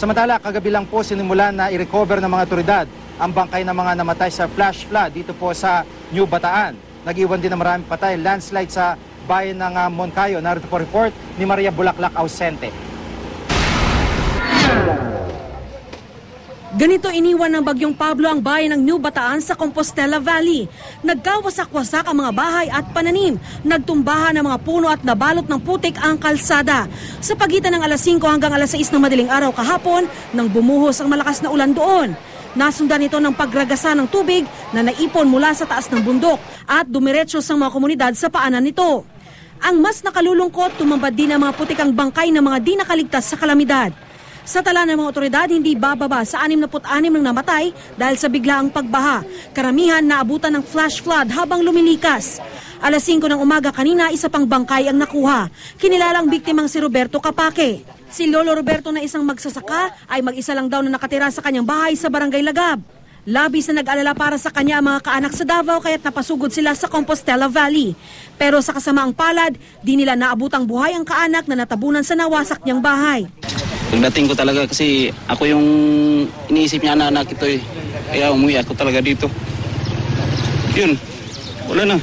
Samantala, kagabi lang po sinimulan na i-recover ng mga otoridad ang bangkay ng mga namatay sa flash flood dito po sa New Bataan. Nag-iwan din ng maraming patay, landslide sa bayan ng Moncayo. Narito po report ni Maria Bulaklak Ausente. Ganito iniwan ng Bagyong Pablo ang bayan ng New Bataan sa Compostela Valley. Nagkawasak-wasak ang mga bahay at pananim. Nagtumbahan ng mga puno at nabalot ng putik ang kalsada. Sa pagitan ng alas 5 hanggang alas 6 ng madaling araw kahapon, nang bumuhos ang malakas na ulan doon. Nasundan ito ng pagragasa ng tubig na naipon mula sa taas ng bundok at dumiretso sa mga komunidad sa paanan nito. Ang mas nakalulungkot, tumambad din ang mga putikang bangkay ng mga di nakaligtas sa kalamidad. Sa tala ng mga otoridad, hindi bababa sa 66 ng namatay dahil sa biglaang pagbaha. Karamihan naabutan ng flash flood habang lumilikas. Alas 5 ng umaga kanina, isa pang bangkay ang nakuha. Kinilalang biktimang si Roberto Capake. Si Lolo Roberto na isang magsasaka ay mag-isa lang daw na nakatira sa kanyang bahay sa Barangay Lagab. Labis na nag-alala para sa kanya ang mga kaanak sa Davao kaya't napasugod sila sa Compostela Valley. Pero sa kasamaang palad, di nila naabutang buhay ang kaanak na natabunan sa nawasak niyang bahay. Pagdating ko talaga kasi ako yung iniisip niya anak ito eh. Kaya umuwi ako talaga dito. Yun, wala na.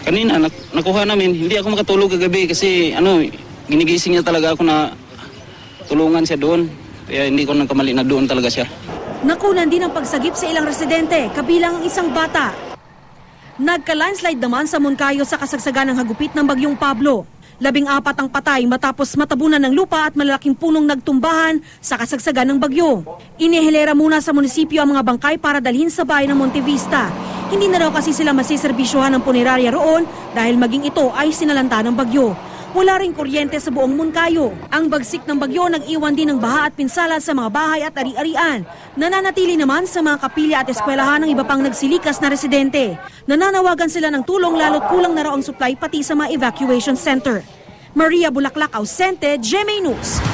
Kanina nakuha namin, hindi ako makatulog kagabi kasi ginigising niya talaga ako na tulungan siya doon. Kaya hindi ko nagkamali na doon talaga siya. Nakunan din ang pagsagip sa ilang residente, kabilang ang isang bata. Nagka-landslide naman sa Moncayo sa kasagsagan ng hagupit ng Bagyong Pablo. 14 ang patay matapos matabunan ng lupa at malalaking punong nagtumbahan sa kasagsagan ng bagyo. Inihilera muna sa munisipyo ang mga bangkay para dalhin sa bayan ng Montevista. Hindi na raw kasi sila masiserbisyuhan ng punerarya roon dahil maging ito ay sinalanta ng bagyo. Wala ring kuryente sa buong Moncayo. Ang bagsik ng bagyo nag-iwan din ng baha at pinsala sa mga bahay at ari-arian. Nananatili naman sa mga kapilya at eskwelahan ng iba pang nagsilikas na residente. Nananawagan sila ng tulong lalo't kulang na raw ang supply pati sa mga evacuation center. Maria Bulaklak Ausente, GMA News.